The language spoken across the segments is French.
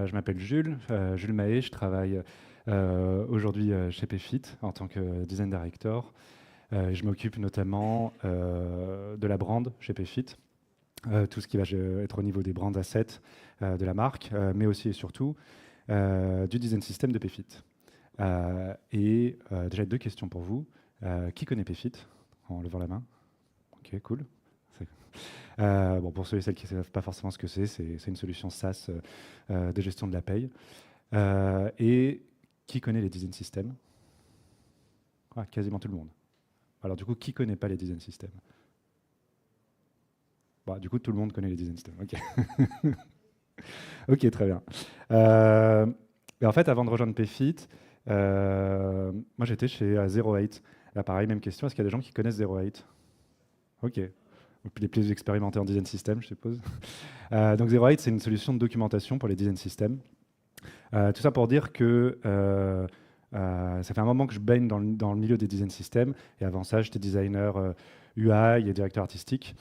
Je m'appelle Jules Mahé, je travaille aujourd'hui chez Payfit en tant que design director. Et je m'occupe notamment de la brand chez Payfit, tout ce qui va être au niveau des brand assets de la marque, mais aussi et surtout du design system de Payfit. Déjà deux questions pour vous. Qui connaît Payfit en levant la main? Ok, cool. C'est- bon, pour ceux et celles qui ne savent pas forcément ce que c'est une solution SaaS de gestion de la paye. Et qui connaît les design systems? Quasiment tout le monde. Alors du coup, qui connaît pas les design systems? Bon, du coup, tout le monde connaît les design systems. Ok, ok, très bien. Euh, et en fait, avant de rejoindre Payfit, moi j'étais chez 08. Là, pareil, même question. Est-ce qu'il y a des gens qui connaissent 08? Ok. Les plus expérimentés en design system, je suppose. Donc 08, c'est une solution de documentation pour les design systems. Tout ça pour dire que ça fait un moment que je baigne dans le milieu des design systems. Et avant ça, j'étais designer UI et directeur artistique.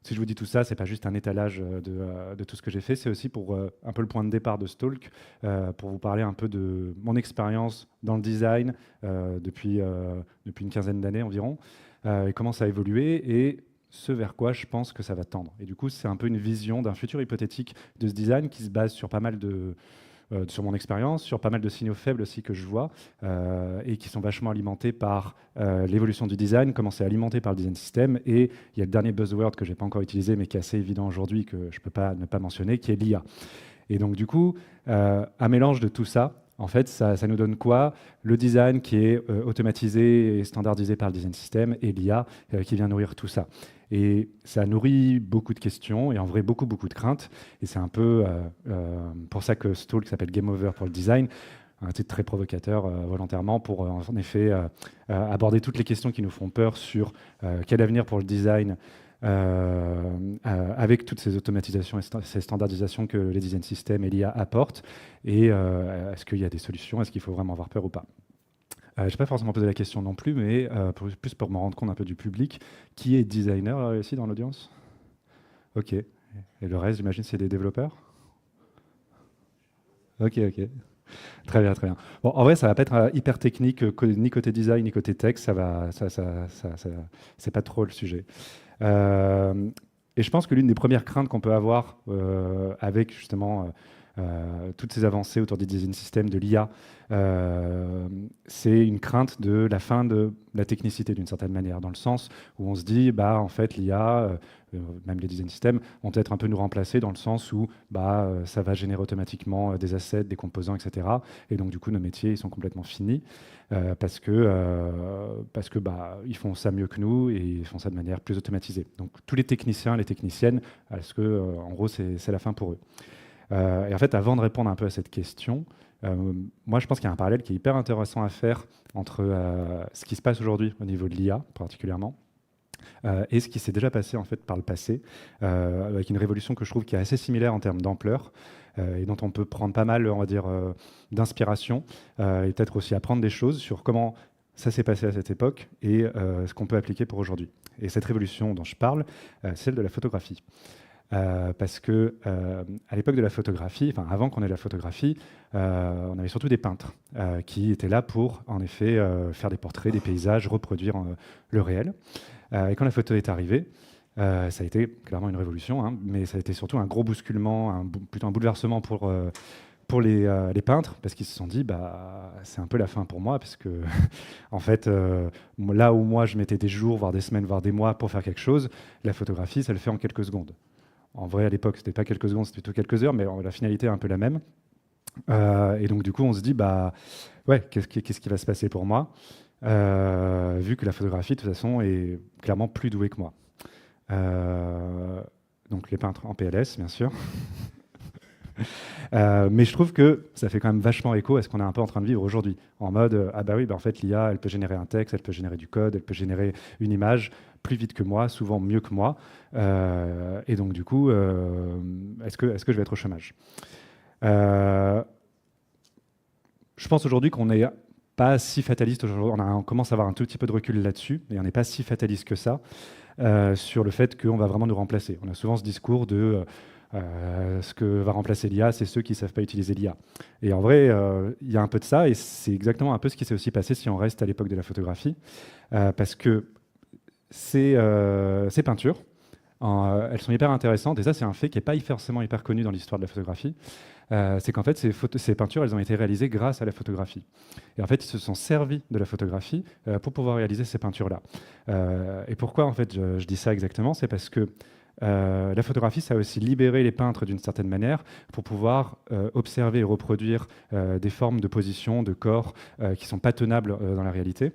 Si je vous dis tout ça, c'est pas juste un étalage de tout ce que j'ai fait, c'est aussi pour un peu le point de départ de ce talk, pour vous parler un peu de mon expérience dans le design depuis une quinzaine d'années environ, et comment ça a évolué et ce vers quoi je pense que ça va tendre. Et du coup, c'est un peu une vision d'un futur hypothétique de ce design qui se base sur pas mal sur mon expérience, sur pas mal de signaux faibles aussi que je vois, et qui sont vachement alimentés par l'évolution du design, comment c'est alimenté par le design system. Et il y a le dernier buzzword que je n'ai pas encore utilisé, mais qui est assez évident aujourd'hui, que je ne peux pas ne pas mentionner, qui est l'IA. Et donc, du coup, un mélange de tout ça, en fait, ça nous donne quoi? Le design qui est automatisé et standardisé par le design system et l'IA qui vient nourrir tout ça. Et ça nourrit beaucoup de questions et en vrai beaucoup, beaucoup de craintes. Et c'est un peu pour ça que ce talk s'appelle Game Over pour le design, un titre très provocateur volontairement pour en effet aborder toutes les questions qui nous font peur sur quel avenir pour le design avec toutes ces automatisations et ces standardisations que les design systems et l'IA apportent. Et est-ce qu'il y a des solutions? Est-ce qu'il faut vraiment avoir peur ou pas? Je n'ai pas forcément posé la question non plus, mais plus pour me rendre compte un peu du public. Qui est designer ici dans l'audience? Ok. Et le reste, j'imagine, c'est des développeurs? Ok, ok. Très bien, très bien. Bon, en vrai, ça va pas être hyper technique, ni côté design, ni côté tech. C'est pas trop le sujet. Euh, et je pense que l'une des premières craintes qu'on peut avoir avec justement toutes ces avancées autour des design systems, de l'IA, c'est une crainte de la fin de la technicité d'une certaine manière, dans le sens où on se dit, bah, en fait, l'IA, même les design systems, vont peut-être un peu nous remplacer dans le sens où bah, ça va générer automatiquement des assets, des composants, etc. Et donc, du coup, nos métiers, ils sont complètement finis parce que bah, ils font ça mieux que nous et ils font ça de manière plus automatisée. Donc, tous les techniciens, les techniciennes, parce que, en gros, c'est la fin pour eux. Et en fait, avant de répondre un peu à cette question, moi, je pense qu'il y a un parallèle qui est hyper intéressant à faire entre ce qui se passe aujourd'hui au niveau de l'IA, particulièrement, et ce qui s'est déjà passé en fait par le passé, avec une révolution que je trouve qui est assez similaire en termes d'ampleur, et dont on peut prendre pas mal, on va dire, d'inspiration, et peut-être aussi apprendre des choses sur comment ça s'est passé à cette époque et ce qu'on peut appliquer pour aujourd'hui. Et cette révolution dont je parle, c'est celle de la photographie. Parce que à l'époque de la photographie, enfin avant qu'on ait la photographie, on avait surtout des peintres qui étaient là pour, en effet, faire des portraits, des paysages, reproduire le réel. Et quand la photo est arrivée, ça a été clairement une révolution, hein, mais ça a été surtout un gros bousculement, plutôt un bouleversement pour les peintres, parce qu'ils se sont dit, bah, c'est un peu la fin pour moi, parce que, en fait, là où moi je mettais des jours, voire des semaines, voire des mois pour faire quelque chose, la photographie, ça le fait en quelques secondes. En vrai, à l'époque, c'était pas quelques secondes, c'était plutôt quelques heures, mais la finalité est un peu la même. Et donc, du coup, on se dit, bah, ouais, qu'est-ce qui va se passer pour moi, vu que la photographie, de toute façon, est clairement plus douée que moi. Euh, donc, les peintres en PLS, bien sûr. Mais je trouve que ça fait quand même vachement écho à ce qu'on est un peu en train de vivre aujourd'hui. En mode, ah bah oui, bah en fait, l'IA, elle peut générer un texte, elle peut générer du code, elle peut générer une image plus vite que moi, souvent mieux que moi. Et donc, du coup, est-ce que je vais être au chômage? Euh, je pense aujourd'hui qu'on n'est pas si fataliste aujourd'hui. On commence à avoir un tout petit peu de recul là-dessus, et on n'est pas si fataliste que ça sur le fait qu'on va vraiment nous remplacer. On a souvent ce discours de Ce que va remplacer l'IA, c'est ceux qui ne savent pas utiliser l'IA. Et en vrai, il y a un peu de ça, et c'est exactement un peu ce qui s'est aussi passé si on reste à l'époque de la photographie, parce que ces peintures, elles sont hyper intéressantes, et ça c'est un fait qui n'est pas forcément hyper connu dans l'histoire de la photographie. C'est qu'en fait ces peintures elles ont été réalisées grâce à la photographie. Et en fait ils se sont servis de la photographie pour pouvoir réaliser ces peintures-là. Et pourquoi en fait je dis ça exactement? C'est parce que la photographie, ça a aussi libéré les peintres d'une certaine manière pour pouvoir observer et reproduire des formes de position, de corps qui ne sont pas tenables dans la réalité.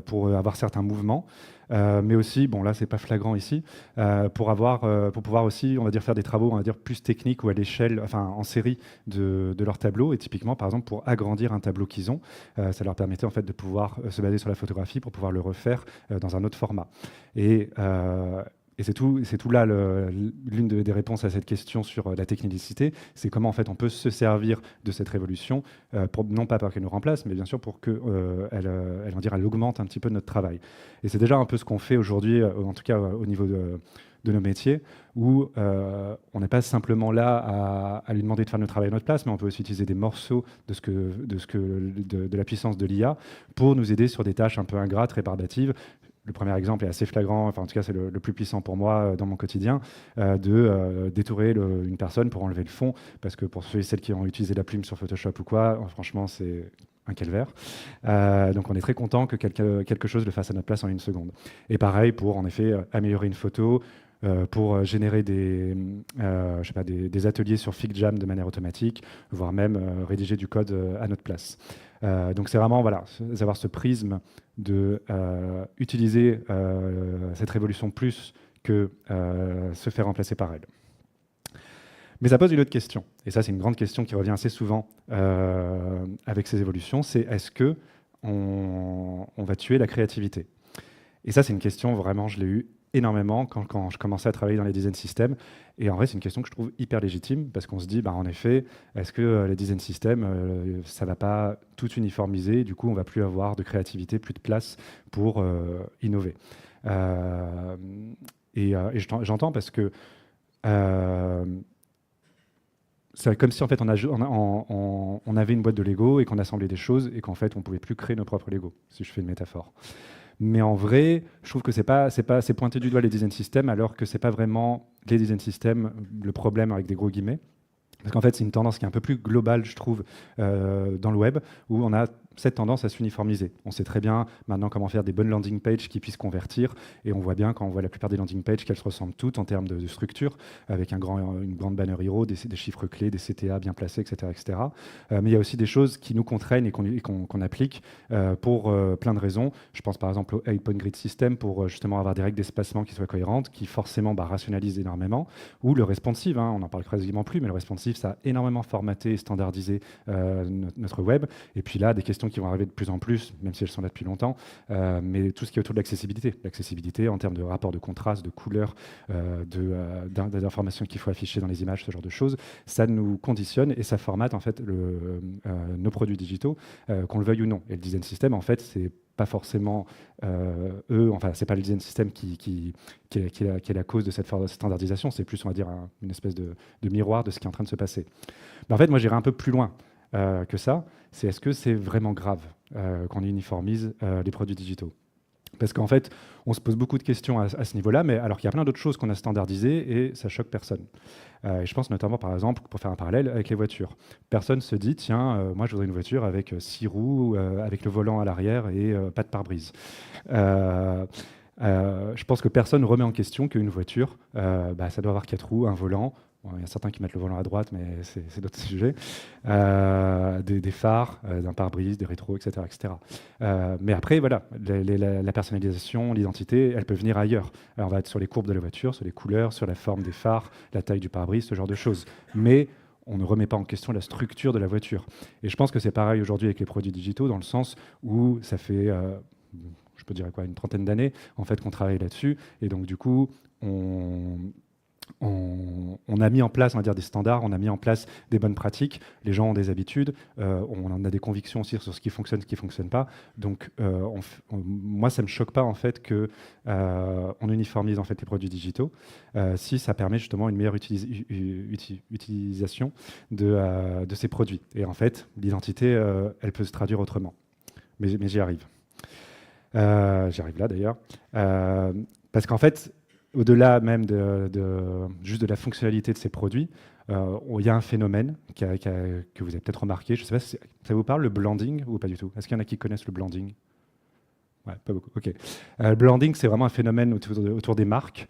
Pour avoir certains mouvements, mais aussi, bon là c'est pas flagrant ici, pour pouvoir aussi, on va dire, faire des travaux, on va dire, plus techniques ou à l'échelle, enfin en série de leur tableau, et typiquement par exemple pour agrandir un tableau qu'ils ont, ça leur permettait en fait de pouvoir se baser sur la photographie pour pouvoir le refaire dans un autre format. Et c'est tout là l'une des réponses à cette question sur la technicité, c'est comment en fait on peut se servir de cette révolution, non pas pour qu'elle nous remplace, mais bien sûr pour qu'elle elle augmente un petit peu notre travail. Et c'est déjà un peu ce qu'on fait aujourd'hui, en tout cas au niveau de nos métiers, où on n'est pas simplement là à lui demander de faire notre travail à notre place, mais on peut aussi utiliser des morceaux de la puissance de l'IA pour nous aider sur des tâches un peu ingrates, réparbatives. Le premier exemple est assez flagrant, enfin en tout cas c'est le plus puissant pour moi dans mon quotidien, de détourer une personne pour enlever le fond, parce que pour ceux et celles qui ont utilisé la plume sur Photoshop ou quoi, franchement c'est un calvaire. Donc on est très content que quelque chose le fasse à notre place en une seconde. Et pareil pour en effet améliorer une photo, pour générer je sais pas, des ateliers sur FigJam de manière automatique, voire même rédiger du code à notre place. Donc c'est vraiment voilà, avoir ce prisme de utiliser cette révolution plus que se faire remplacer par elle. Mais ça pose une autre question, et ça c'est une grande question qui revient assez souvent avec ces évolutions, c'est est-ce que on va tuer la créativité? Et ça c'est une question vraiment, je l'ai eue énormément quand je commençais à travailler dans les design systems. Et en vrai, c'est une question que je trouve hyper légitime parce qu'on se dit, bah, en effet, est-ce que les design systems, ça va pas tout uniformiser? Du coup, on va plus avoir de créativité, plus de place pour innover. J'entends parce que c'est comme si en fait on avait une boîte de Lego et qu'on assemblait des choses et qu'en fait on pouvait plus créer nos propres Lego, si je fais une métaphore. Mais en vrai, je trouve que c'est pointer du doigt les design systems alors que c'est pas vraiment les design systems le problème avec des gros guillemets. Parce qu'en fait, c'est une tendance qui est un peu plus globale, je trouve, dans le web, où on a cette tendance à s'uniformiser. On sait très bien maintenant comment faire des bonnes landing pages qui puissent convertir, et on voit bien quand on voit la plupart des landing pages qu'elles se ressemblent toutes en termes de structure, avec une grande banner hero, des chiffres clés, des CTA bien placés, etc. etc. Mais il y a aussi des choses qui nous contraignent et qu'on applique pour plein de raisons. Je pense par exemple au 8-point grid system pour justement avoir des règles d'espacement qui soient cohérentes, qui forcément rationalisent énormément, ou le responsive, on n'en parle quasiment plus, mais le responsive, ça a énormément formaté et standardisé notre web. Et puis là, des questions qui vont arriver de plus en plus, même si elles sont là depuis longtemps, mais tout ce qui est autour de l'accessibilité. L'accessibilité en termes de rapport de contraste, de couleur, d'informations qu'il faut afficher dans les images, ce genre de choses, ça nous conditionne et ça formate en fait nos produits digitaux, qu'on le veuille ou non. Et le design system, en fait, c'est pas forcément c'est pas le design system qui est la cause de cette standardisation, c'est plus, on va dire, une espèce de miroir de ce qui est en train de se passer. Mais en fait, moi, j'irai un peu plus loin que ça. C'est est-ce que c'est vraiment grave qu'on uniformise les produits digitaux? Parce qu'en fait, on se pose beaucoup de questions à ce niveau-là, mais alors qu'il y a plein d'autres choses qu'on a standardisées et ça choque personne. Et je pense notamment, par exemple, pour faire un parallèle avec les voitures. Personne se dit, tiens, moi je voudrais une voiture avec 6 roues, avec le volant à l'arrière et pas de pare-brise. Je pense que personne ne remet en question qu'une voiture, ça doit avoir 4 roues, un volant. Bon, il y a certains qui mettent le volant à droite, mais c'est d'autres sujets. Des phares, d'un pare-brise, des rétros, etc. etc. Mais après, voilà, la personnalisation, l'identité, elle peut venir ailleurs. Alors, on va être sur les courbes de la voiture, sur les couleurs, sur la forme des phares, la taille du pare-brise, ce genre de choses. Mais on ne remet pas en question la structure de la voiture. Et je pense que c'est pareil aujourd'hui avec les produits digitaux, dans le sens où ça fait, je peux dire quoi, une trentaine d'années en fait, qu'on travaille là-dessus. Et donc, du coup, on on a mis en place, on va dire, des standards, on a mis en place des bonnes pratiques, les gens ont des habitudes, on en a des convictions aussi sur ce qui fonctionne, ce qui ne fonctionne pas. Donc, moi, ça ne me choque pas en fait qu'on uniformise en fait les produits digitaux, si ça permet justement une meilleure utilisation de ces produits. Et en fait, l'identité, elle peut se traduire autrement. Mais j'y arrive. J'y arrive là d'ailleurs. Parce qu'en fait, au-delà même juste de la fonctionnalité de ces produits, il y a un phénomène que vous avez peut-être remarqué. Je ne sais pas si ça vous parle, le blending, ou pas du tout? Est-ce qu'il y en a qui connaissent le blending? Ouais, pas beaucoup. Ok. Le blending, c'est vraiment un phénomène autour des marques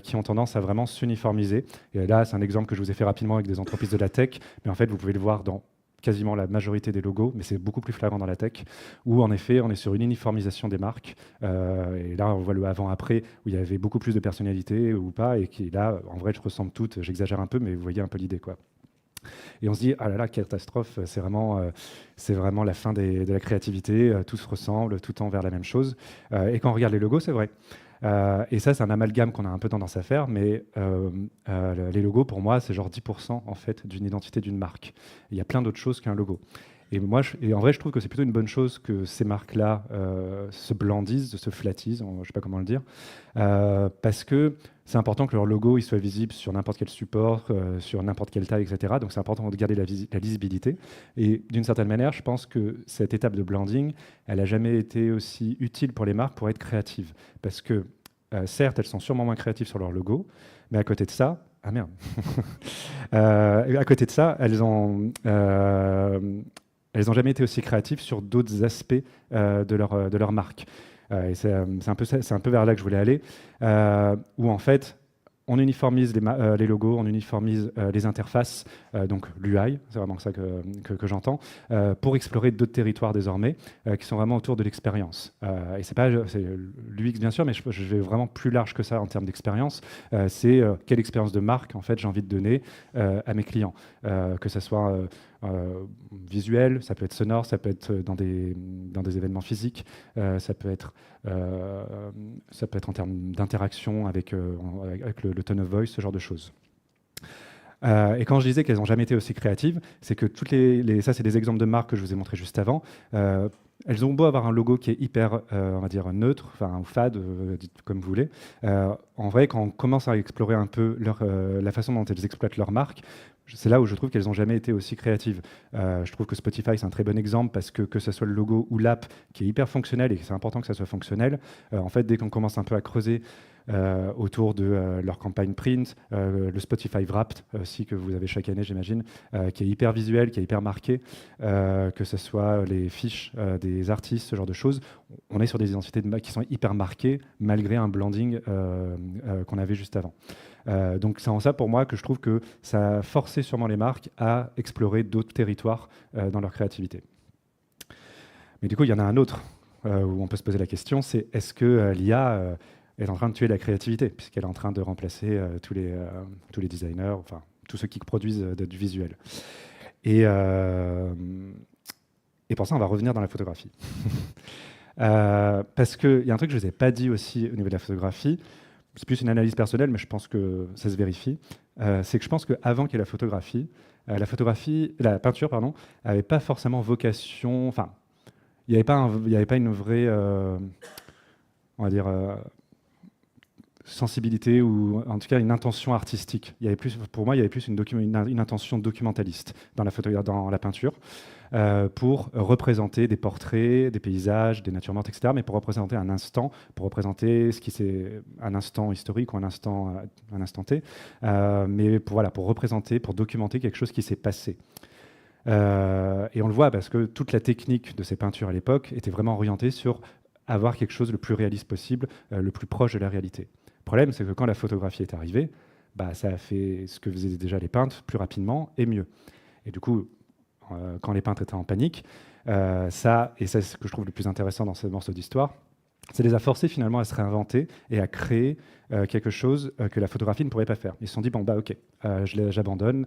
qui ont tendance à vraiment s'uniformiser. Et là, c'est un exemple que je vous ai fait rapidement avec des entreprises de la tech, mais en fait, vous pouvez le voir dans quasiment la majorité des logos, mais c'est beaucoup plus flagrant dans la tech, où en effet, on est sur une uniformisation des marques. Et là, on voit le avant-après, où il y avait beaucoup plus de personnalité ou pas, et qui là, en vrai, je ressemble toutes. J'exagère un peu, mais vous voyez un peu l'idée, quoi. Et on se dit, ah là là, catastrophe, c'est vraiment la fin de la créativité, tout se ressemble, tout tend vers la même chose. Et quand on regarde les logos, c'est vrai. Et ça, c'est un amalgame qu'on a un peu tendance à faire, mais les logos, pour moi, c'est genre 10% en fait d'une identité d'une marque. Il y a plein d'autres choses qu'un logo. Et en vrai, je trouve que c'est plutôt une bonne chose que ces marques-là se blandisent, se flattisent, je ne sais pas comment le dire, parce que c'est important que leur logo il soit visible sur n'importe quel support, sur n'importe quelle taille, etc. Donc c'est important de garder la lisibilité. Et d'une certaine manière, je pense que cette étape de blending, elle n'a jamais été aussi utile pour les marques pour être créatives. Parce que certes, elles sont sûrement moins créatives sur leur logo, mais à côté de ça, ah merde, à côté de ça, elles n'ont jamais été aussi créatives sur d'autres aspects de leur marque. Et c'est un peu vers là que je voulais aller, où en fait, on uniformise les logos, on uniformise les interfaces, donc l'UI, c'est vraiment ça que j'entends, pour explorer d'autres territoires désormais, qui sont vraiment autour de l'expérience. Et c'est l'UX bien sûr, mais je vais vraiment plus large que ça en termes d'expérience. C'est quelle expérience de marque en fait j'ai envie de donner à mes clients, que ce soit visuel, ça peut être sonore, ça peut être dans des événements physiques, ça peut être en termes d'interaction avec le tone of voice, ce genre de choses. Et quand je disais qu'elles n'ont jamais été aussi créatives, c'est que ça, c'est des exemples de marques que je vous ai montrés juste avant. Elles ont beau avoir un logo qui est hyper, on va dire, neutre, enfin, ou fade, dites comme vous voulez. En vrai, quand on commence à explorer un peu la façon dont elles exploitent leur marque, c'est là où je trouve qu'elles n'ont jamais été aussi créatives. Je trouve que Spotify, c'est un très bon exemple parce que ce soit le logo ou l'app qui est hyper fonctionnel et c'est important que ça soit fonctionnel, en fait, dès qu'on commence un peu à creuser autour de leur campagne print, le Spotify Wrapped aussi que vous avez chaque année, j'imagine, qui est hyper visuel, qui est hyper marqué, que ce soit les fiches des artistes, ce genre de choses. On est sur des identités qui sont hyper marquées malgré un blending qu'on avait juste avant. Donc c'est en ça pour moi que je trouve que ça a forcé sûrement les marques à explorer d'autres territoires dans leur créativité. Mais du coup, il y en a un autre où on peut se poser la question, c'est est-ce que l'IA est en train de tuer la créativité, puisqu'elle est en train de remplacer tous les designers, enfin tous ceux qui produisent du visuel. Et pour ça, on va revenir dans la photographie. Parce qu'il y a un truc que je ne vous ai pas dit aussi au niveau de la photographie, c'est plus une analyse personnelle, mais je pense que ça se vérifie, c'est que je pense qu'avant qu'il y ait la peinture, pardon, n'avait pas forcément vocation, enfin, il n'y avait pas une vraie, on va dire, sensibilité ou en tout cas une intention artistique. Pour moi, il y avait plus une intention documentaliste dans la peinture, pour représenter des portraits, des paysages, des natures mortes, etc., mais pour représenter un instant, pour représenter ce qui c'est un instant historique ou un instant T, mais pour représenter, pour documenter quelque chose qui s'est passé. Et on le voit parce que toute la technique de ces peintures à l'époque était vraiment orientée sur avoir quelque chose le plus réaliste possible, le plus proche de la réalité. Le problème, c'est que quand la photographie est arrivée, ça a fait ce que faisaient déjà les peintres plus rapidement et mieux. Et du coup, quand les peintres étaient en panique, et ça c'est ce que je trouve le plus intéressant dans ce morceau d'histoire, ça les a forcés finalement à se réinventer et à créer quelque chose que la photographie ne pourrait pas faire. Ils se sont dit, bon, ok, j'abandonne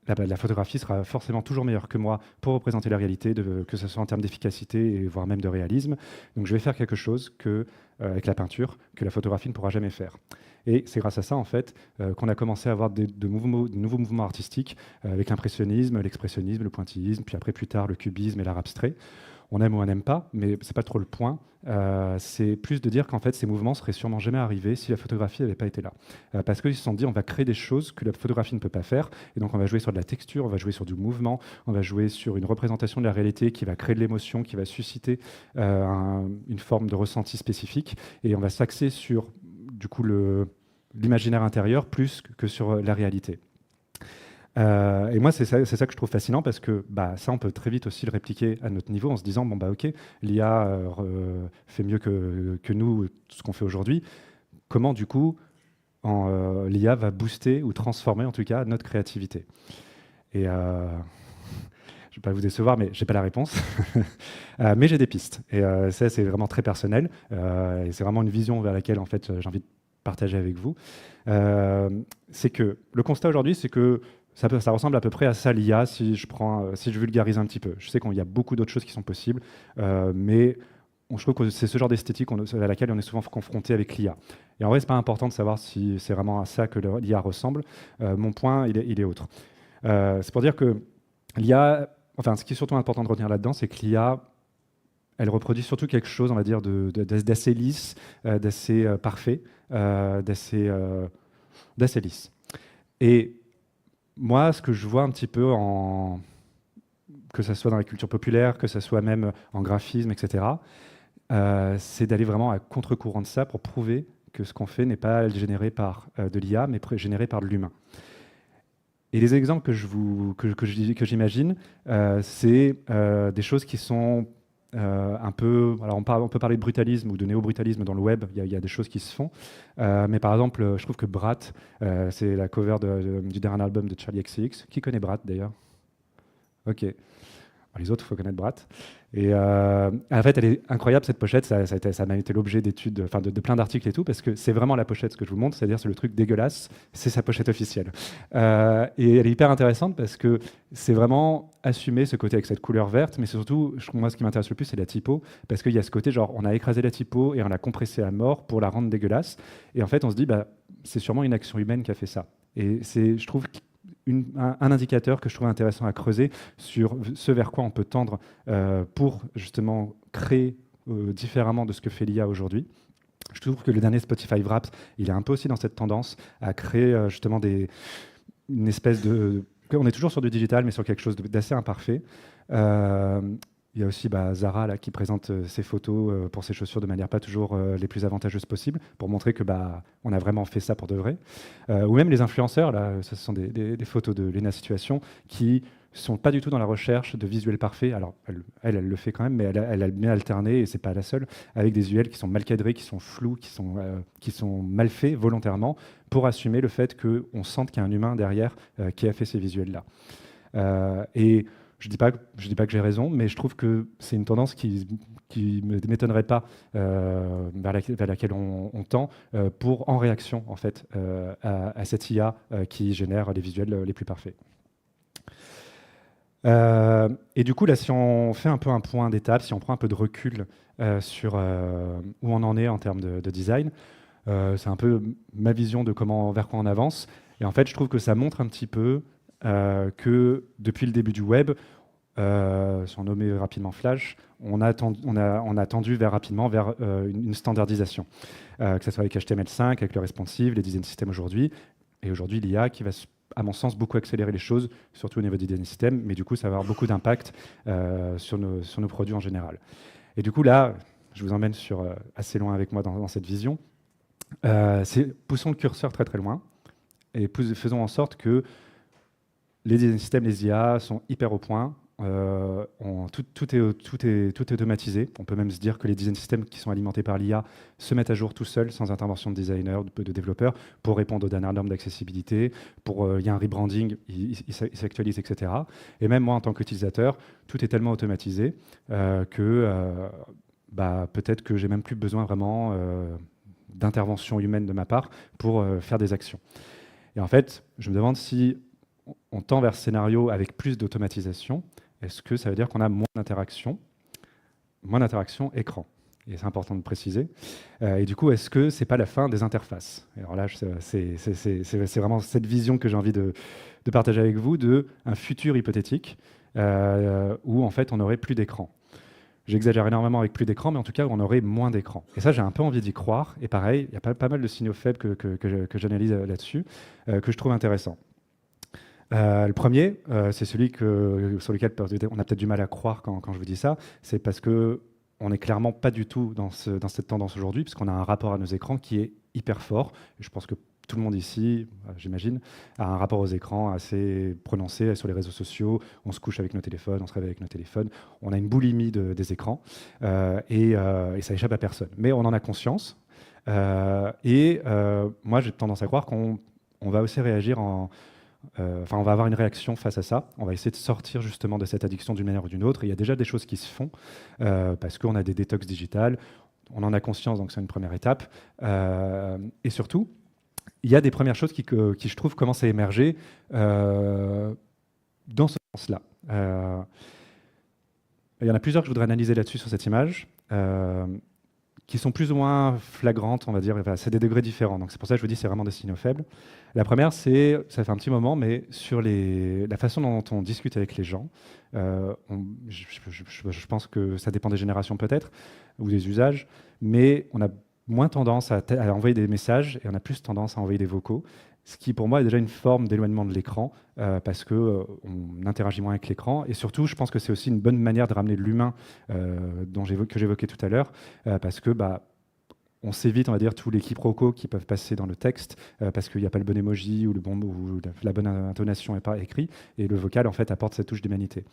la photographie sera forcément toujours meilleure que moi pour représenter la réalité, que ce soit en termes d'efficacité et voire même de réalisme. Donc je vais faire quelque chose avec la peinture que la photographie ne pourra jamais faire. Et c'est grâce à ça, en fait, qu'on a commencé à avoir de nouveaux mouvements artistiques avec l'impressionnisme, l'expressionnisme, le pointillisme, puis après, plus tard, le cubisme et l'art abstrait. On aime ou on n'aime pas, mais c'est pas trop le point. C'est plus de dire qu'en fait, ces mouvements seraient sûrement jamais arrivés si la photographie n'avait pas été là. Parce qu'ils se sont dit, on va créer des choses que la photographie ne peut pas faire, et donc on va jouer sur de la texture, on va jouer sur du mouvement, on va jouer sur une représentation de la réalité qui va créer de l'émotion, qui va susciter une forme de ressenti spécifique, et on va s'axer sur, du coup, l'imaginaire intérieur plus que sur la réalité. Et moi, c'est ça que je trouve fascinant parce que ça, on peut très vite aussi le répliquer à notre niveau en se disant, bon, ok, l'IA fait mieux que nous ce qu'on fait aujourd'hui. Comment, du coup, l'IA va booster ou transformer, en tout cas, notre créativité? Et je ne vais pas vous décevoir, mais je n'ai pas la réponse. Mais j'ai des pistes. Et ça, c'est vraiment très personnel. Et c'est vraiment une vision vers laquelle, en fait, j'ai envie de partager avec vous. C'est que le constat aujourd'hui, c'est que ça ressemble à peu près à ça, l'IA, si je vulgarise un petit peu. Je sais qu'il y a beaucoup d'autres choses qui sont possibles, mais je trouve que c'est ce genre d'esthétique à laquelle on est souvent confronté avec l'IA. Et en vrai, ce n'est pas important de savoir si c'est vraiment à ça que l'IA ressemble. Mon point, il est autre. C'est pour dire que l'IA, enfin, ce qui est surtout important de retenir là-dedans, c'est que l'IA, elle reproduit surtout quelque chose, on va dire, d'assez lisse, d'assez parfait, d'assez lisse. Et moi, ce que je vois un petit peu, que ce soit dans la culture populaire, que ce soit même en graphisme, etc., c'est d'aller vraiment à contre-courant de ça pour prouver que ce qu'on fait n'est pas généré par de l'IA, mais généré par de l'humain. Et les exemples que j'imagine, c'est des choses qui sont un peu... Alors on peut parler de brutalisme ou de néo-brutalisme dans le web, il y a des choses qui se font. Mais par exemple, je trouve que Brat, c'est la cover du dernier album de Charli XCX. Qui connaît Brat d'ailleurs? Ok. Les autres, il faut connaître Brat. Et en fait, elle est incroyable cette pochette. Ça a même été l'objet d'études, enfin de plein d'articles et tout, parce que c'est vraiment la pochette, ce que je vous montre, c'est-à-dire c'est le truc dégueulasse, c'est sa pochette officielle. Et elle est hyper intéressante parce que c'est vraiment assumer ce côté avec cette couleur verte, mais surtout, moi, ce qui m'intéresse le plus, c'est la typo, parce qu'il y a ce côté genre, on a écrasé la typo et on l'a compressée à mort pour la rendre dégueulasse. Et en fait, on se dit, c'est sûrement une action humaine qui a fait ça. Et je trouve un indicateur que je trouve intéressant à creuser sur ce vers quoi on peut tendre pour justement créer différemment de ce que fait l'IA aujourd'hui. Je trouve que le dernier Spotify Wrapped, il est un peu aussi dans cette tendance à créer justement une espèce de... On est toujours sur du digital, mais sur quelque chose d'assez imparfait. Il y a aussi Zara là, qui présente ses photos pour ses chaussures de manière pas toujours les plus avantageuses possibles, pour montrer que on a vraiment fait ça pour de vrai. Ou même les influenceurs, là, ce sont des photos de Lena Situation qui sont pas du tout dans la recherche de visuels parfaits. Alors elle le fait quand même, mais elle a bien alterné, et c'est pas la seule, avec des visuels qui sont mal cadrés, qui sont flous, qui sont mal faits volontairement, pour assumer le fait qu'on sente qu'il y a un humain derrière qui a fait ces visuels-là. Et je ne dis pas que j'ai raison, mais je trouve que c'est une tendance qui ne m'étonnerait pas vers laquelle on tend en réaction en fait, à cette IA qui génère les visuels les plus parfaits. Et du coup, là, si on fait un peu un point d'étape, si on prend un peu de recul sur où on en est en termes de design, c'est un peu ma vision de vers quoi on avance. Et en fait, je trouve que ça montre un petit peu que depuis le début du web, si on nommait rapidement Flash, on a tendu rapidement vers une standardisation, que ce soit avec HTML5, avec le responsive, les design systems aujourd'hui, et aujourd'hui l'IA qui va, à mon sens, beaucoup accélérer les choses, surtout au niveau des design systems, mais du coup ça va avoir beaucoup d'impact sur nos produits en général. Et du coup là, je vous emmène assez loin avec moi dans cette vision. Poussons le curseur très très loin et faisons en sorte que les design systems, les IA sont hyper au point. Tout est automatisé. On peut même se dire que les design systems qui sont alimentés par l'IA se mettent à jour tout seuls, sans intervention de designers, de développeurs, pour répondre aux dernières normes d'accessibilité. Il y a un rebranding, il s'actualise, etc. Et même moi, en tant qu'utilisateur, tout est tellement automatisé que peut-être que j'ai même plus besoin vraiment d'intervention humaine de ma part pour faire des actions. Et en fait, je me demande si on tend vers ce scénario avec plus d'automatisation, est-ce que ça veut dire qu'on a moins d'interaction écran? Et c'est important de préciser. Et du coup, est-ce que c'est pas la fin des interfaces? Alors là, c'est vraiment cette vision que j'ai envie de partager avec vous, de un futur hypothétique où en fait on n'aurait plus d'écran. J'exagère énormément avec plus d'écran, mais en tout cas, on aurait moins d'écran. Et ça, j'ai un peu envie d'y croire. Et pareil, il y a pas mal de signaux faibles que j'analyse là-dessus, que je trouve intéressants. Le premier, c'est celui sur lequel on a peut-être du mal à croire quand je vous dis ça, c'est parce que on n'est clairement pas du tout dans cette tendance aujourd'hui, puisqu'on a un rapport à nos écrans qui est hyper fort. Et je pense que tout le monde ici, j'imagine, a un rapport aux écrans assez prononcé sur les réseaux sociaux. On se couche avec nos téléphones, on se réveille avec nos téléphones. On a une boulimie des écrans et ça échappe à personne. Mais on en a conscience. Moi, j'ai tendance à croire qu'on va aussi réagir on va avoir une réaction face à ça. On va essayer de sortir justement de cette addiction d'une manière ou d'une autre. Et il y a déjà des choses qui se font parce qu'on a des détox digitales. On en a conscience, donc c'est une première étape. Et surtout, il y a des premières choses qui je trouve, commencent à émerger dans ce sens-là. Il y en a plusieurs que je voudrais analyser là-dessus sur cette image. Qui sont plus ou moins flagrantes, on va dire. Enfin, c'est des degrés différents. Donc c'est pour ça que je vous dis c'est vraiment des signaux faibles. La première, ça fait un petit moment, mais sur la façon dont on discute avec les gens. Je pense que ça dépend des générations peut-être, ou des usages, mais on a moins tendance à envoyer des messages et on a plus tendance à envoyer des vocaux. Ce qui, pour moi, est déjà une forme d'éloignement de l'écran, parce qu'on interagit moins avec l'écran. Et surtout, je pense que c'est aussi une bonne manière de ramener l'humain que j'évoquais tout à l'heure, parce que on s'évite, on va dire, tous les quiproquos qui peuvent passer dans le texte, parce qu'il n'y a pas le bon emoji ou la bonne intonation n'est pas écrit, et le vocal, en fait, apporte cette touche d'humanité.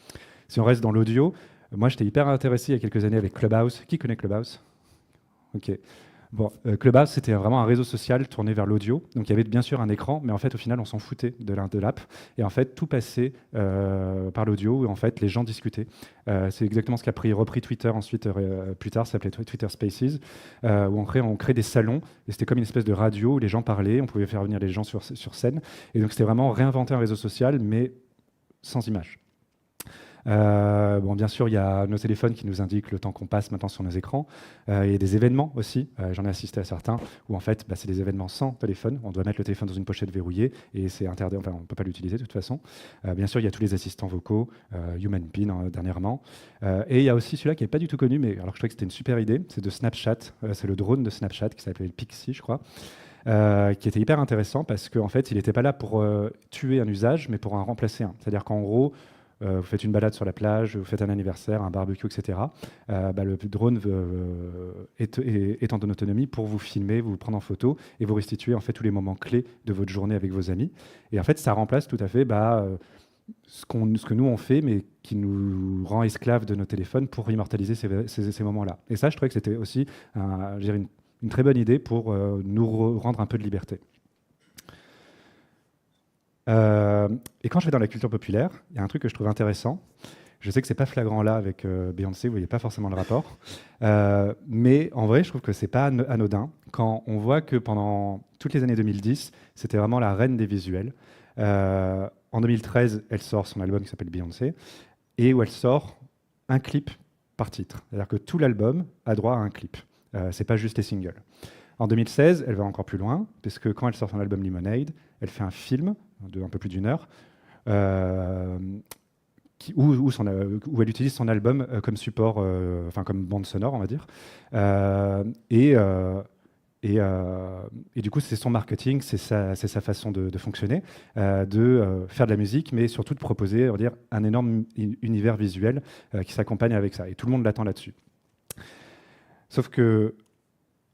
Si on reste dans l'audio, moi, j'étais hyper intéressé il y a quelques années avec Clubhouse. Qui connaît Clubhouse? Ok. Bon, Clubhouse, c'était vraiment un réseau social tourné vers l'audio. Donc il y avait bien sûr un écran, mais en fait, au final, on s'en foutait de l'app. Et en fait, tout passait par l'audio, où en fait, les gens discutaient. C'est exactement ce qu'a repris Twitter ensuite, plus tard, ça s'appelait Twitter Spaces, où on crée des salons. Et c'était comme une espèce de radio où les gens parlaient, on pouvait faire venir les gens sur scène. Et donc c'était vraiment réinventer un réseau social, mais sans image. Bien sûr, il y a nos téléphones qui nous indiquent le temps qu'on passe maintenant sur nos écrans. Il y a des événements aussi, j'en ai assisté à certains, où en fait, c'est des événements sans téléphone. On doit mettre le téléphone dans une pochette verrouillée et c'est interdit, enfin, on ne peut pas l'utiliser de toute façon. Bien sûr, il y a tous les assistants vocaux, HumanPin dernièrement. Et il y a aussi celui-là qui n'est pas du tout connu, mais alors je trouvais que c'était une super idée, c'est de Snapchat. C'est le drone de Snapchat qui s'appelait le Pixie, je crois. Qui était hyper intéressant parce qu'en fait, il n'était pas là pour tuer un usage, mais pour en remplacer un. C'est-à-dire qu'en gros, vous faites une balade sur la plage, vous faites un anniversaire, un barbecue, etc. Le drone est en autonomie pour vous filmer, vous prendre en photo et vous restituer en fait tous les moments clés de votre journée avec vos amis. Et en fait, ça remplace tout à fait ce que nous on fait, mais qui nous rend esclaves de nos téléphones pour immortaliser ces moments-là. Et ça, je trouvais que c'était aussi une très bonne idée pour nous rendre un peu de liberté. Et quand je vais dans la culture populaire, il y a un truc que je trouve intéressant. Je sais que c'est pas flagrant là avec Beyoncé, vous voyez pas forcément le rapport. Mais en vrai, je trouve que c'est pas anodin quand on voit que pendant toutes les années 2010, c'était vraiment la reine des visuels. En 2013, elle sort son album qui s'appelle Beyoncé et où elle sort un clip par titre. C'est-à-dire que tout l'album a droit à un clip. C'est pas juste les singles. En 2016, elle va encore plus loin, puisque quand elle sort son album Lemonade, elle fait un film de un peu plus d'1 heure, où elle utilise son album comme support, comme bande sonore, on va dire. Et du coup, c'est son marketing, c'est sa façon de fonctionner, de faire de la musique, mais surtout de proposer, on va dire, un énorme univers visuel qui s'accompagne avec ça. Et tout le monde l'attend là-dessus. Sauf que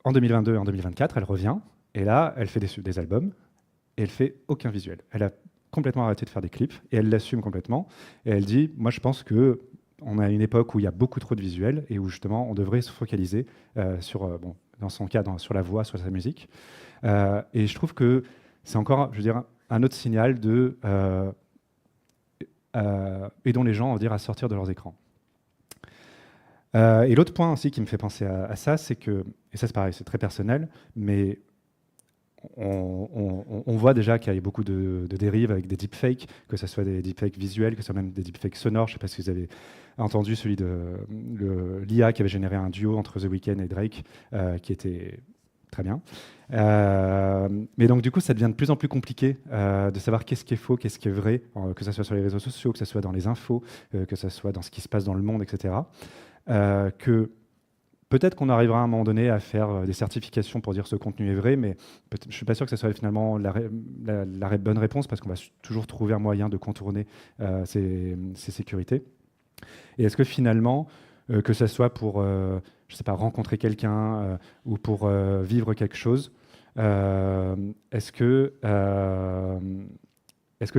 en 2022 et en 2024, elle revient, et là, elle fait des albums, et elle fait aucun visuel. Elle a complètement arrêté de faire des clips, et elle l'assume complètement. Et elle dit, moi je pense qu'on a une époque où il y a beaucoup trop de visuels, et où justement on devrait se focaliser dans son cas, sur la voix, sur sa musique. Et je trouve que c'est encore, je veux dire, un autre signal aidons les gens, on va dire, à sortir de leurs écrans. Et l'autre point aussi qui me fait penser à ça, c'est que, et ça c'est pareil, c'est très personnel, mais on voit déjà qu'il y a beaucoup de dérives avec des deepfakes, que ce soit des deepfakes visuels, que ce soit même des deepfakes sonores. Je ne sais pas si vous avez entendu celui de l'IA qui avait généré un duo entre The Weeknd et Drake, qui était très bien. Mais donc du coup, ça devient de plus en plus compliqué de savoir qu'est-ce qui est faux, qu'est-ce qui est vrai, que ce soit sur les réseaux sociaux, que ce soit dans les infos, que ce soit dans ce qui se passe dans le monde, etc. Que peut-être qu'on arrivera à un moment donné à faire des certifications pour dire ce contenu est vrai, mais je ne suis pas sûr que ce soit finalement la bonne réponse, parce qu'on va toujours trouver un moyen de contourner ces sécurités. Et est-ce que finalement, que ce soit pour je sais pas, rencontrer quelqu'un ou pour vivre quelque chose, est-ce que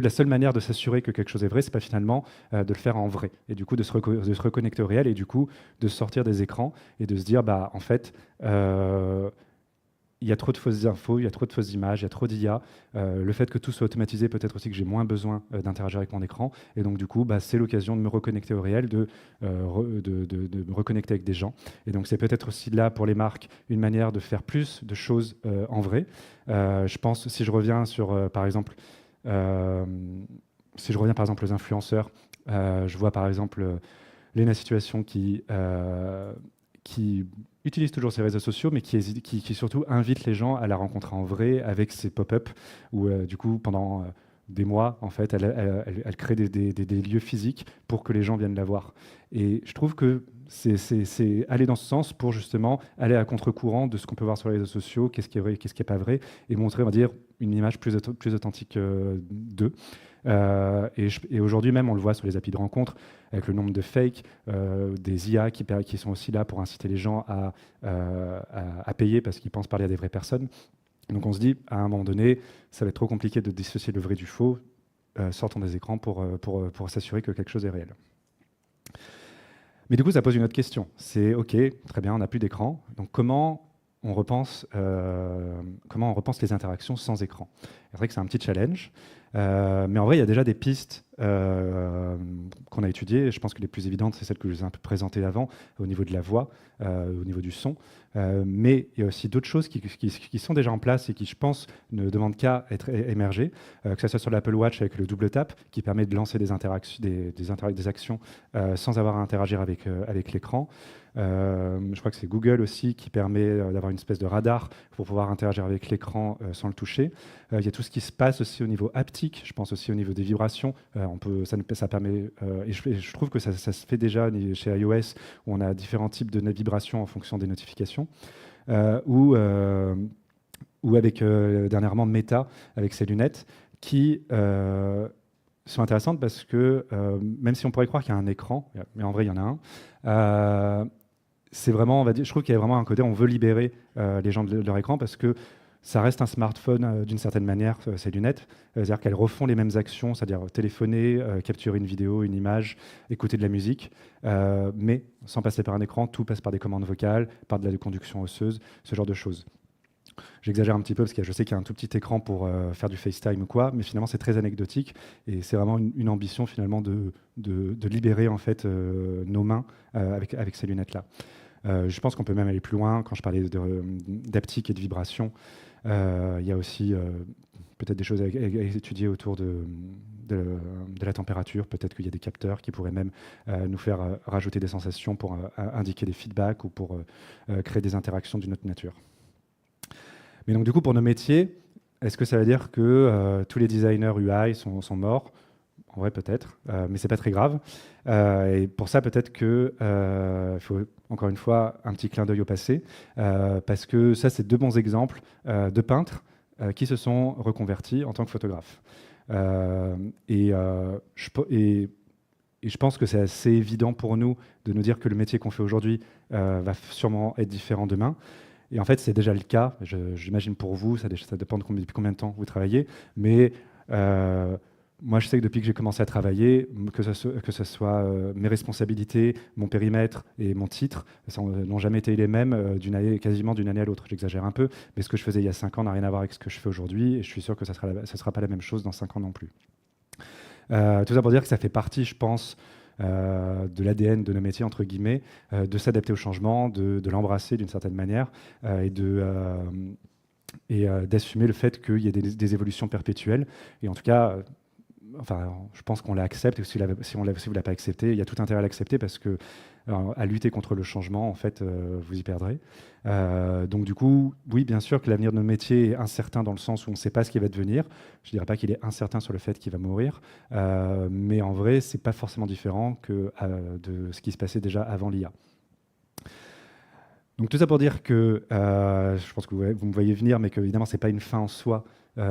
la seule manière de s'assurer que quelque chose est vrai, c'est pas finalement de le faire en vrai, et du coup de se reconnecter au réel, et du coup de sortir des écrans et de se dire, bah en fait, il y a trop de fausses infos, il y a trop de fausses images, il y a trop d'IA. Le fait que tout soit automatisé, peut-être aussi que j'ai moins besoin d'interagir avec mon écran. Et donc, du coup, bah, c'est l'occasion de me reconnecter au réel, de me reconnecter avec des gens. Et donc, c'est peut-être aussi là, pour les marques, une manière de faire plus de choses en vrai. Je pense, si je reviens sur, par exemple, aux influenceurs, je vois par exemple Lena Situation qui utilise toujours ses réseaux sociaux, mais qui surtout invite les gens à la rencontrer en vrai avec ses pop-up, où du coup, pendant des mois, en fait, elle crée des lieux physiques pour que les gens viennent la voir. Et je trouve que c'est aller dans ce sens pour justement aller à contre-courant de ce qu'on peut voir sur les réseaux sociaux, qu'est-ce qui est vrai, qu'est-ce qui n'est pas vrai, et montrer, on va dire, une image plus authentique d'eux. Et aujourd'hui même, on le voit sur les applis de rencontre, avec le nombre de fakes, des IA qui sont aussi là pour inciter les gens à payer parce qu'ils pensent parler à des vraies personnes. Donc on se dit, à un moment donné, ça va être trop compliqué de dissocier le vrai du faux. Sortons des écrans pour s'assurer que quelque chose est réel. Mais du coup, ça pose une autre question. C'est, OK, très bien, on n'a plus d'écran. Donc comment on repense les interactions sans écran? C'est vrai que c'est un petit challenge. Mais en vrai, il y a déjà des pistes qu'on a étudiées. Je pense que les plus évidentes, c'est celles que je vous ai un peu présentées avant, au niveau de la voix, au niveau du son. Mais il y a aussi d'autres choses qui sont déjà en place et qui, je pense, ne demandent qu'à être émergées, que ce soit sur l'Apple Watch avec le double tap, qui permet de lancer des actions sans avoir à interagir avec l'écran. Je crois que c'est Google aussi qui permet d'avoir une espèce de radar pour pouvoir interagir avec l'écran sans le toucher. Il y a tout ce qui se passe aussi au niveau haptique, je pense aussi au niveau des vibrations. Ça permet, et je trouve que ça se fait déjà chez iOS, où on a différents types de vibrations en fonction des notifications. Ou avec dernièrement Meta, avec ses lunettes, qui sont intéressantes parce que même si on pourrait croire qu'il y a un écran, mais en vrai il y en a un, c'est vraiment, on va dire, je trouve qu'il y a vraiment un côté, on veut libérer les gens de leur écran parce que ça reste un smartphone d'une certaine manière, ces lunettes. C'est-à-dire qu'elles refont les mêmes actions, c'est-à-dire téléphoner, capturer une vidéo, une image, écouter de la musique, mais sans passer par un écran. Tout passe par des commandes vocales, par de la conduction osseuse, ce genre de choses. J'exagère un petit peu parce que je sais qu'il y a un tout petit écran pour faire du FaceTime ou quoi, mais finalement c'est très anecdotique et c'est vraiment une ambition finalement de libérer en fait nos mains avec ces lunettes-là. Je pense qu'on peut même aller plus loin. Quand je parlais d'haptique et de vibration, il y a aussi peut-être des choses à étudier autour de la température. Peut-être qu'il y a des capteurs qui pourraient même nous faire rajouter des sensations pour indiquer des feedbacks ou pour créer des interactions d'une autre nature. Mais donc du coup, pour nos métiers, est-ce que ça veut dire que tous les designers UI sont morts? En vrai, peut-être, mais c'est pas très grave. Et pour ça, peut-être qu'il faut, encore une fois, un petit clin d'œil au passé, parce que ça, c'est deux bons exemples de peintres qui se sont reconvertis en tant que photographes. Et je pense que c'est assez évident pour nous de nous dire que le métier qu'on fait aujourd'hui va sûrement être différent demain. Et en fait, c'est déjà le cas. J'imagine pour vous, ça dépend depuis combien de temps vous travaillez, mais moi, je sais que depuis que j'ai commencé à travailler, que ce soit mes responsabilités, mon périmètre et mon titre, n'ont jamais été les mêmes quasiment d'une année à l'autre. J'exagère un peu, mais ce que je faisais il y a 5 ans n'a rien à voir avec ce que je fais aujourd'hui, et je suis sûr que ça sera pas la même chose dans 5 ans non plus. Tout ça pour dire que ça fait partie, je pense, de l'ADN de nos métiers, entre guillemets, de s'adapter au changement, de l'embrasser d'une certaine manière, et et d'assumer le fait qu'il y ait des évolutions perpétuelles. Et en tout cas, enfin, je pense qu'on l'accepte, et si vous ne l'avez pas accepté, il y a tout intérêt à l'accepter parce que à lutter contre le changement, en fait, vous y perdrez. Donc du coup, oui, bien sûr que l'avenir de nos métiers est incertain dans le sens où on ne sait pas ce qui va devenir. Je ne dirais pas qu'il est incertain sur le fait qu'il va mourir, mais en vrai, ce n'est pas forcément différent de ce qui se passait déjà avant l'IA. Donc tout ça pour dire que, je pense que vous me voyez venir, mais qu'évidemment, ce n'est pas une fin en soi, tout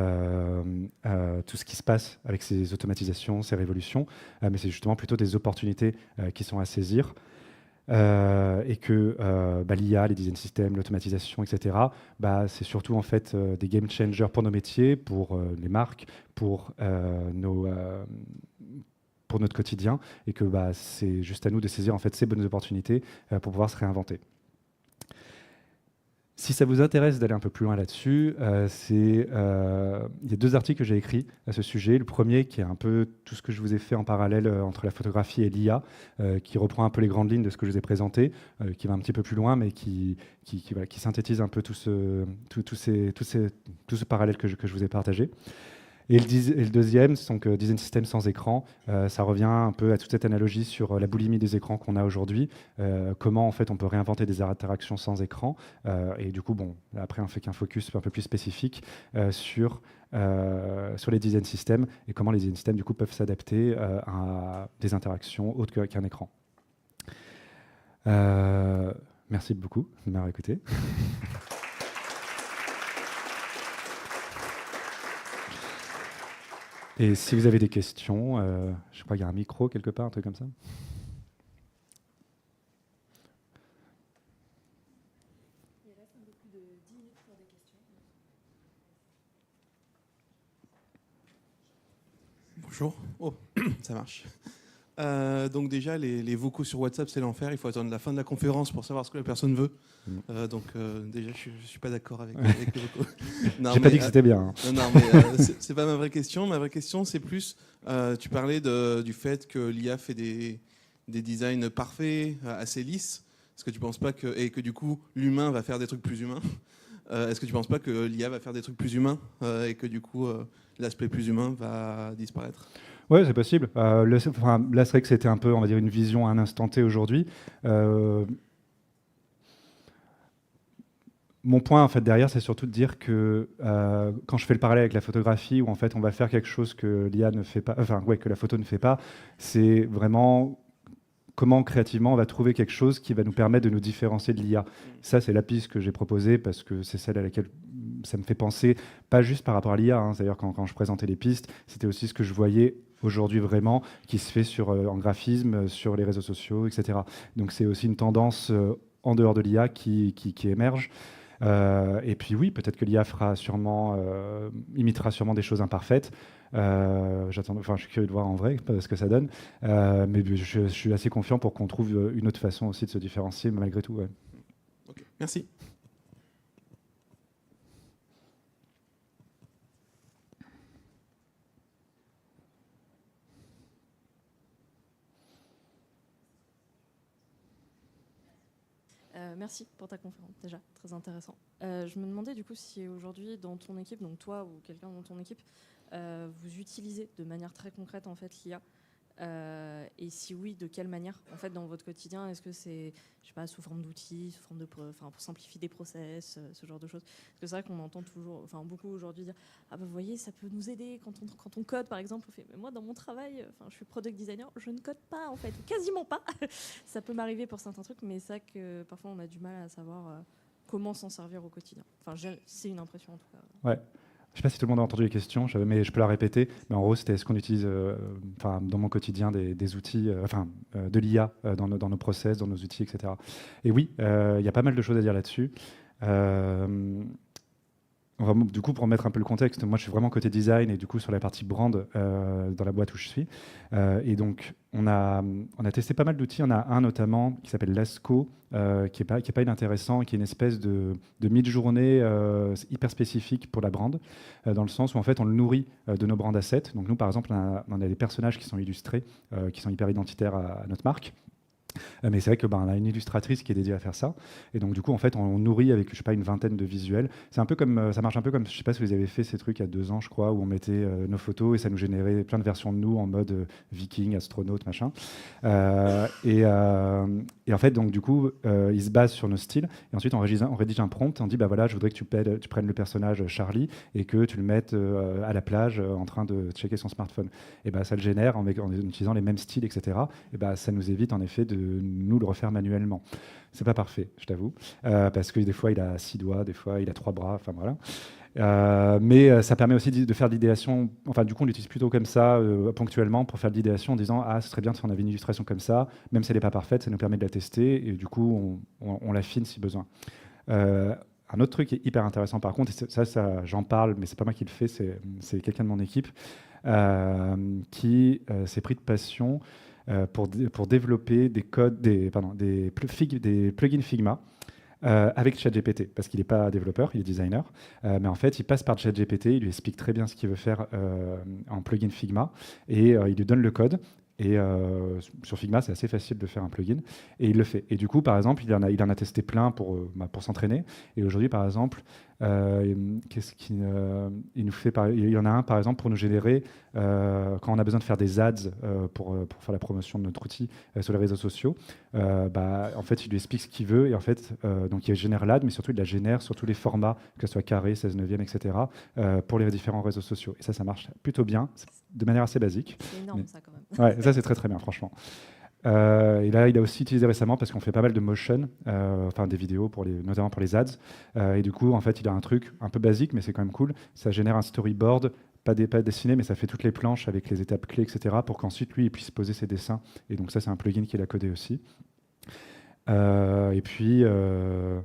ce qui se passe avec ces automatisations, ces révolutions, mais c'est justement plutôt des opportunités qui sont à saisir. Et que l'IA, les design systems, l'automatisation, etc., c'est surtout en fait des game changers pour nos métiers, pour les marques, pour notre quotidien, et que c'est juste à nous de saisir en fait ces bonnes opportunités pour pouvoir se réinventer. Si ça vous intéresse d'aller un peu plus loin là-dessus, il y a 2 articles que j'ai écrits à ce sujet. Le premier, qui est un peu tout ce que je vous ai fait en parallèle entre la photographie et l'IA, qui reprend un peu les grandes lignes de ce que je vous ai présenté, qui va un petit peu plus loin, mais qui synthétise un peu tout ce parallèle que je vous ai partagé. Et le deuxième, donc design system sans écran, ça revient un peu à toute cette analogie sur la boulimie des écrans qu'on a aujourd'hui, comment en fait on peut réinventer des interactions sans écran, et du coup après on fait qu'un focus un peu plus spécifique sur les design systems et comment les design systems du coup peuvent s'adapter à des interactions autres qu'un écran. Merci beaucoup de m'avoir écouté. Et si vous avez des questions, je crois qu'il y a un micro quelque part, un truc comme ça. Il reste un peu plus de 10 minutes pour des questions. Bonjour. Oh, ça marche. Donc déjà, les vocaux sur WhatsApp, c'est l'enfer. Il faut attendre la fin de la conférence pour savoir ce que la personne veut. Donc déjà, je ne suis pas d'accord avec les vocaux. J'ai pas dit que c'était bien. Hein. Non, mais c'est pas ma vraie question. Ma vraie question, c'est plus, tu parlais du fait que l'IA fait des designs parfaits, assez lisses. Est-ce que tu penses pas et que du coup, l'humain va faire des trucs plus humains? Est-ce que tu penses pas que l'IA va faire des trucs plus humains et que du coup, l'aspect plus humain va disparaître? Oui, c'est possible. Là, c'est vrai que c'était un peu, on va dire, une vision à un instant T aujourd'hui. Mon point en fait derrière, c'est surtout de dire que quand je fais le parallèle avec la photographie, où en fait on va faire quelque chose que l'IA ne fait pas, que la photo ne fait pas, c'est vraiment comment créativement on va trouver quelque chose qui va nous permettre de nous différencier de l'IA. Ça, c'est la piste que j'ai proposée parce que c'est celle à laquelle ça me fait penser, pas juste par rapport à l'IA. Hein. D'ailleurs, quand je présentais les pistes, c'était aussi ce que je voyais aujourd'hui vraiment qui se fait en graphisme, sur les réseaux sociaux, etc. Donc c'est aussi une tendance en dehors de l'IA qui émerge. Et puis oui, peut-être que l'IA imitera sûrement des choses imparfaites. Je suis curieux de voir en vrai ce que ça donne. Mais je suis assez confiant pour qu'on trouve une autre façon aussi de se différencier malgré tout. Ouais. Okay. Merci. Merci pour ta conférence, déjà, très intéressant. Je me demandais du coup si aujourd'hui dans ton équipe, donc toi ou quelqu'un dans ton équipe, vous utilisez de manière très concrète en fait l'IA, et si oui, de quelle manière en fait dans votre quotidien? Est-ce que c'est, je sais pas, sous forme d'outils, sous forme pour simplifier des process, ce genre de choses? Parce que c'est vrai qu'on entend toujours, beaucoup aujourd'hui dire vous voyez, ça peut nous aider quand on code par exemple. On fait, mais moi dans mon travail, je suis product designer, je ne code pas en fait, quasiment pas. Ça peut m'arriver pour certains trucs, mais c'est vrai que parfois on a du mal à savoir comment s'en servir au quotidien. C'est une impression en tout cas. Ouais. Je ne sais pas si tout le monde a entendu les questions, mais je peux la répéter. Mais en gros, c'était est-ce qu'on utilise dans mon quotidien des outils, de l'IA dans nos process, dans nos outils, etc. Et oui, il y a pas mal de choses à dire là-dessus. Du coup, pour mettre un peu le contexte, moi je suis vraiment côté design et du coup sur la partie brand dans la boîte où je suis. Et donc on a testé pas mal d'outils. On a un notamment qui s'appelle Lasco, qui est pas inintéressant, qui est une espèce de mid-journée hyper spécifique pour la brand, dans le sens où en fait on le nourrit de nos brand assets. Donc nous par exemple on a des personnages qui sont illustrés, qui sont hyper identitaires à notre marque. Mais c'est vrai que on a une illustratrice qui est dédiée à faire ça. Et donc, du coup, en fait, on nourrit avec, je sais pas, une vingtaine de visuels. C'est un peu comme, ça marche un peu comme, je sais pas si vous avez fait ces trucs il y a 2 ans, je crois, où on mettait nos photos et ça nous générait plein de versions de nous en mode viking, astronaute, machin. Et en fait, donc, du coup, ils se basent sur nos styles. Et ensuite, on rédige un prompt. On dit, bah voilà, je voudrais que tu prennes le personnage Charlie et que tu le mettes à la plage en train de checker son smartphone. Et bah, ça le génère en utilisant les mêmes styles, etc. Et bah, ça nous évite en effet de nous le refaire manuellement. C'est pas parfait, je t'avoue, parce que des fois il a 6 doigts, des fois il a 3 bras, enfin voilà. Mais ça permet aussi de faire de l'idéation. Enfin, du coup, on l'utilise plutôt comme ça, ponctuellement, pour faire de l'idéation en disant ah, ce serait bien si on avait une illustration comme ça, même si elle n'est pas parfaite, ça nous permet de la tester et du coup, on l'affine si besoin. Un autre truc qui est hyper intéressant par contre, et ça j'en parle, mais c'est pas moi qui le fais, c'est quelqu'un de mon équipe qui s'est pris de passion pour développer des codes, des plugins Figma avec ChatGPT, parce qu'il n'est pas développeur, il est designer, mais en fait, il passe par ChatGPT, il lui explique très bien ce qu'il veut faire en plugin Figma, et il lui donne le code. Et sur Figma, c'est assez facile de faire un plugin, et il le fait. Et du coup, par exemple, il en a testé plein pour s'entraîner. Et aujourd'hui, par exemple, il nous fait il y en a un, par exemple, pour nous générer, quand on a besoin de faire des ads pour faire la promotion de notre outil sur les réseaux sociaux, en fait, il lui explique ce qu'il veut, et en fait, donc il génère l'ad, mais surtout, il la génère sur tous les formats, que ce soit carré, 16 neuvième, etc., pour les différents réseaux sociaux. Et ça marche plutôt bien, de manière assez basique. C'est énorme, Mais ça, quand même. ouais, ça, c'est très, très bien, franchement. Et là, il a aussi utilisé récemment parce qu'on fait pas mal de motion, enfin des vidéos notamment pour les ads. Et du coup, en fait, il a un truc un peu basique, mais c'est quand même cool. Ça génère un storyboard, pas dessiné, mais ça fait toutes les planches avec les étapes clés, etc., pour qu'ensuite lui il puisse poser ses dessins. Et donc ça, c'est un plugin qu'il a codé aussi. Et puis, ouais,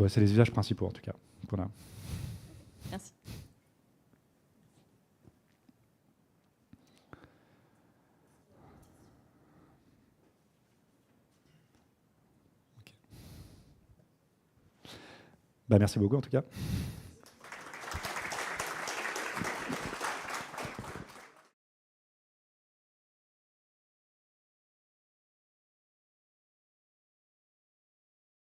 c'est les usages principaux en tout cas. Voilà. Merci. Bah, merci beaucoup en tout cas.